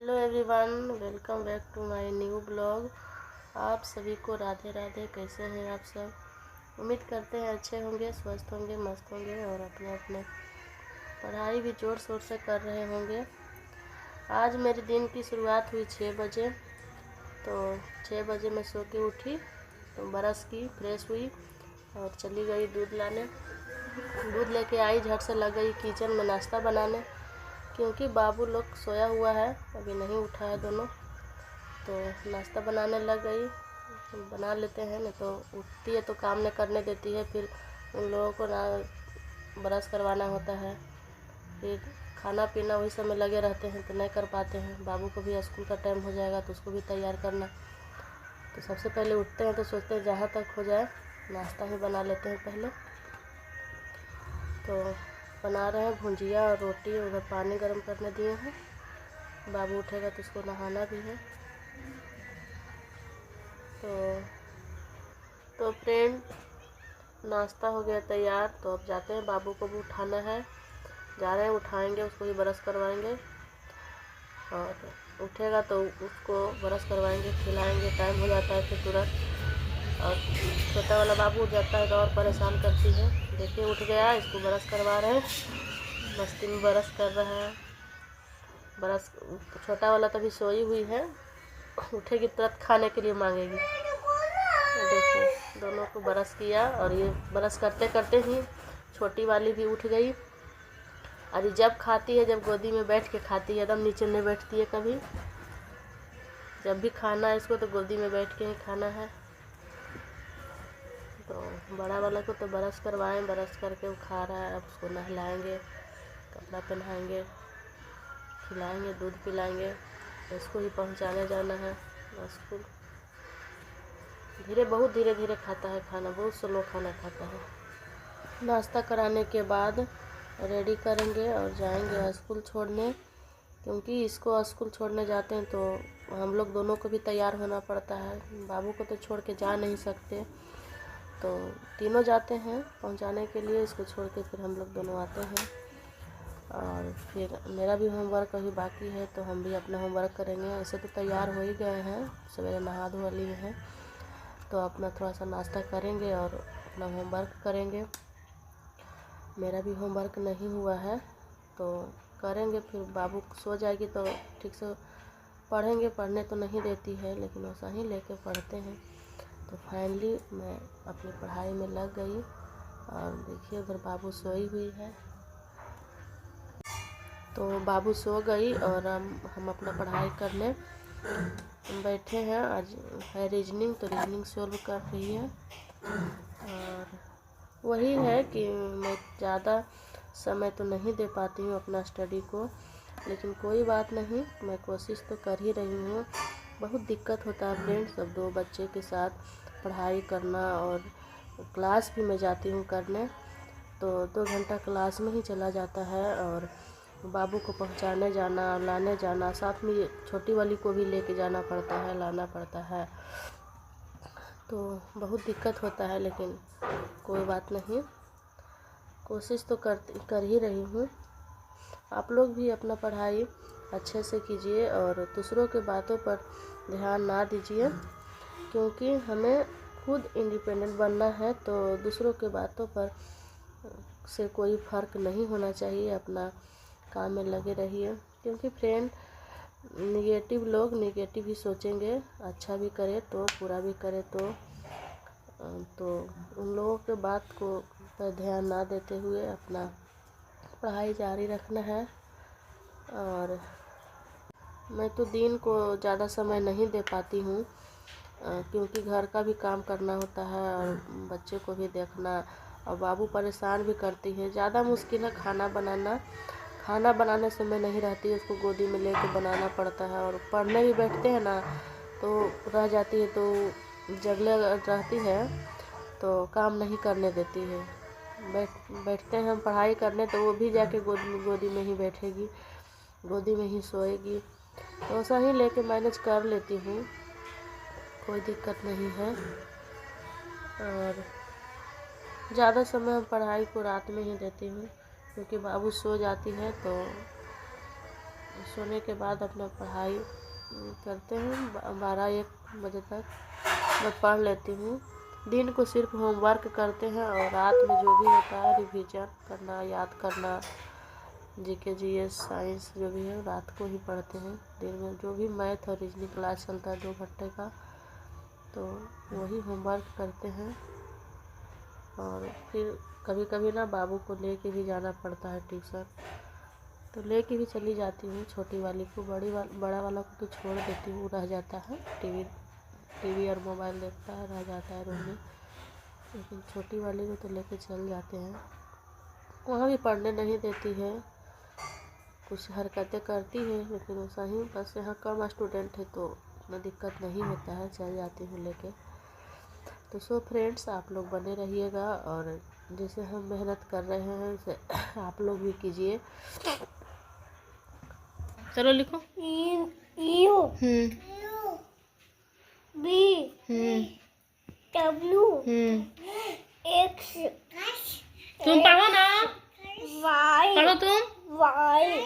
Hello everyone, welcome back to my new blog. आप सभी को राधे राधे। कैसे हैं आप सब? उम्मीद करते हैं अच्छे होंगे, स्वस्थ होंगे, मस्त होंगे और अपने अपने पढ़ाई भी जोर शोर से कर रहे होंगे। आज मेरे दिन की शुरुआत हुई 6 बजे। तो 6 बजे मैं सो के उठी, तो ब्रश की, फ्रेश हुई और चली गई दूध लाने। दूध लेके आई, झट से लग गई किचन में नाश्ता बनाने, क्योंकि बाबू लोग सोया हुआ है, अभी नहीं उठा है दोनों। तो नाश्ता बनाने लग गई। बना लेते हैं, नहीं तो उठती है तो काम नहीं करने देती है। फिर उन लोगों को ना ब्रश करवाना होता है, फिर खाना पीना वही सब में लगे रहते हैं तो नहीं कर पाते हैं। बाबू को भी स्कूल का टाइम हो जाएगा तो उसको भी तैयार करना। तो सबसे पहले उठते हैं तो सोचते हैं जहाँ तक हो जाए नाश्ता ही बना लेते हैं पहले। तो बना रहे हैं भुंजिया और रोटी। उधर पानी गर्म करने दिए हैं। बाबू उठेगा तो उसको नहाना भी है। तो फ्रेंड, नाश्ता हो गया तैयार। तो अब जाते हैं, बाबू को भी उठाना है। जा रहे हैं, उठाएंगे, उसको भी ब्रश करवाएंगे और उठेगा तो उसको ब्रश करवाएंगे, खिलाएंगे। टाइम हो जाता है फिर तुरंत। और छोटा वाला बाबू उठ जाता है तो और परेशान करती है। देखिए उठ गया, इसको ब्रश करवा रहे हैं, मस्ती में ब्रश कर रहा है। ब्रश छोटा वाला तभी सोई हुई है, उठेगी तुरंत खाने के लिए मांगेगी। देखिए दोनों को ब्रश किया और ये ब्रश करते करते ही छोटी वाली भी उठ गई। अरे जब खाती है, जब गोदी में बैठ के खाती है, एकदम नीचे नहीं बैठती है कभी। जब भी खाना है इसको तो गोदी में बैठ के ही खाना है। तो बड़ा वाला को तो ब्रश करवाएं, ब्रश करके वो खा रहा है। अब उसको नहलाएंगे, कपड़ा पहनाएंगे, खिलाएंगे, दूध पिलाएंगे। इसको ही पहुंचाने जाना है स्कूल। बहुत धीरे धीरे खाता है खाना, बहुत स्लो खाना खाता है। नाश्ता कराने के बाद रेडी करेंगे और जाएंगे स्कूल छोड़ने, क्योंकि इसको स्कूल छोड़ने जाते हैं तो हम लोग दोनों को भी तैयार होना पड़ता है। बाबू को तो छोड़ के जा नहीं सकते, तो तीनों जाते हैं पहुंचाने के लिए। इसको छोड़ के फिर हम लोग दोनों आते हैं। और फिर मेरा भी होमवर्क अभी बाकी है, तो हम भी अपना होमवर्क करेंगे। ऐसे तो तैयार हो ही गए हैं, सवेरे नहा धो लिए हैं, तो अपना थोड़ा सा नाश्ता करेंगे और अपना होमवर्क करेंगे। मेरा भी होमवर्क नहीं हुआ है तो करेंगे। फिर बाबू सो जाएगी तो ठीक से पढ़ेंगे। पढ़ने तो नहीं देती है, लेकिन वैसा ही लेके पढ़ते हैं। तो फाइनली मैं अपनी पढ़ाई में लग गई। और देखिए उधर बाबू सोई हुई है। तो बाबू सो गई और हम अपना पढ़ाई करने बैठे हैं। आज है रीजनिंग, तो रीजनिंग सॉल्व कर रही है। और वही है कि मैं ज़्यादा समय तो नहीं दे पाती हूँ अपना स्टडी को, लेकिन कोई बात नहीं, मैं कोशिश तो कर ही रही हूँ। बहुत दिक्कत होता है फ्रेंड्स, सब 2 बच्चे के साथ पढ़ाई करना। और क्लास भी मैं जाती हूँ करने, तो 2 घंटा क्लास में ही चला जाता है। और बाबू को पहुँचाने जाना, लाने जाना, साथ में छोटी वाली को भी लेके जाना पड़ता है, लाना पड़ता है। तो बहुत दिक्कत होता है, लेकिन कोई बात नहीं, कोशिश तो कर ही रही हूँ। आप लोग भी अपना पढ़ाई अच्छे से कीजिए और दूसरों के बातों पर ध्यान ना दीजिए, क्योंकि हमें खुद इंडिपेंडेंट बनना है। तो दूसरों के बातों पर से कोई फ़र्क नहीं होना चाहिए। अपना काम में लगे रहिए, क्योंकि फ्रेंड निगेटिव लोग निगेटिव ही सोचेंगे। अच्छा भी करे तो, बुरा भी करे तो उन लोगों के बात को पर ध्यान ना देते हुए अपना पढ़ाई जारी रखना है। और मैं तो दिन को ज़्यादा समय नहीं दे पाती हूँ, क्योंकि घर का भी काम करना होता है और बच्चे को भी देखना। और बाबू परेशान भी करती है। ज़्यादा मुश्किल है खाना बनाना। खाना बनाने से मैं नहीं रहती, उसको गोदी में लेके बनाना पड़ता है। और पढ़ने भी बैठते हैं ना तो रह जाती है, तो जगले रहती है तो काम नहीं करने देती है। बैठते हैं हम पढ़ाई करने तो वो भी जाके गोदी में ही बैठेगी, गोदी में ही सोएगी। तो ऐसा ही लेके मैनेज कर लेती हूँ, कोई दिक्कत नहीं है। और ज़्यादा समय हम पढ़ाई को रात में ही देती हूँ, क्योंकि बाबू सो जाती है तो सोने के बाद अपना पढ़ाई करते हैं 12-1 बजे तक मैं पढ़ लेती हूँ। दिन को सिर्फ होमवर्क करते हैं और रात में जो भी होता है रिवीजन करना, याद करना, जीके जीएस साइंस जो भी है रात को ही पढ़ते हैं। दिन में जो भी मैथ और रीजनिंग क्लास चलता है 2 घंटे का, तो वही होमवर्क करते हैं। और फिर कभी कभी ना बाबू को लेके भी जाना पड़ता है ट्यूशन, तो लेके भी चली जाती हूँ छोटी वाली को। बड़ा वाला को तो छोड़ देती हूँ, रह जाता है टीवी और मोबाइल देखता है, रह जाता है रूम में। लेकिन छोटी वाली को तो लेके चल जाते हैं। वहाँ भी पढ़ने नहीं देती है, कुछ हरकतें करती है, लेकिन वैसा ही बस यहाँ कम स्टूडेंट है तो उतना दिक्कत नहीं होता है, चल जाती हूँ लेके। तो सो फ्रेंड्स, आप लोग बने रहिएगा और जैसे हम मेहनत कर रहे हैं वैसे आप लोग भी कीजिए। चलो लिखो। U B W X. तुम पढ़ो ना, वाई पढ़ो तुम। वाई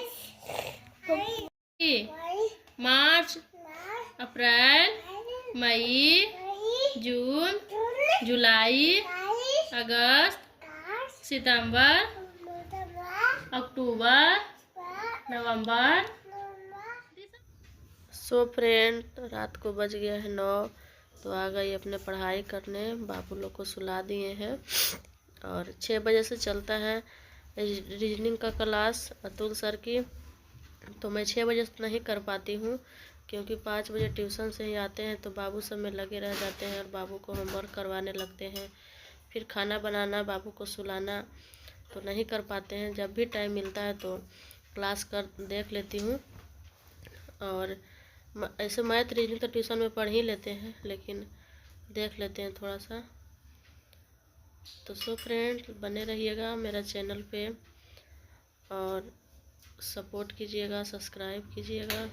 मार्च, अप्रैल, मई, जून, जुलाई, अगस्त, सितंबर, अक्टूबर, नवंबर। सो फ्रेंड, रात को बज गया है 9, तो आ गई अपने पढ़ाई करने। बाबू लोग को सुला दिए हैं और 6 बजे से चलता है रीजनिंग का क्लास अतुल सर की। तो मैं 6 बजे से नहीं कर पाती हूँ, क्योंकि 5 बजे ट्यूशन से ही आते हैं तो बाबू सब में लगे रह जाते हैं और बाबू को होमवर्क करवाने लगते हैं। फिर खाना बनाना, बाबू को सुलाना, तो नहीं कर पाते हैं। जब भी टाइम मिलता है तो क्लास कर देख लेती हूँ। और ऐसे मैथ रीजनिंग तो ट्यूशन में पढ़ ही लेते हैं, लेकिन देख लेते हैं थोड़ा सा। तो सो फ्रेंड, बने रहिएगा मेरा चैनल पे और सपोर्ट कीजिएगा, सब्सक्राइब कीजिएगा।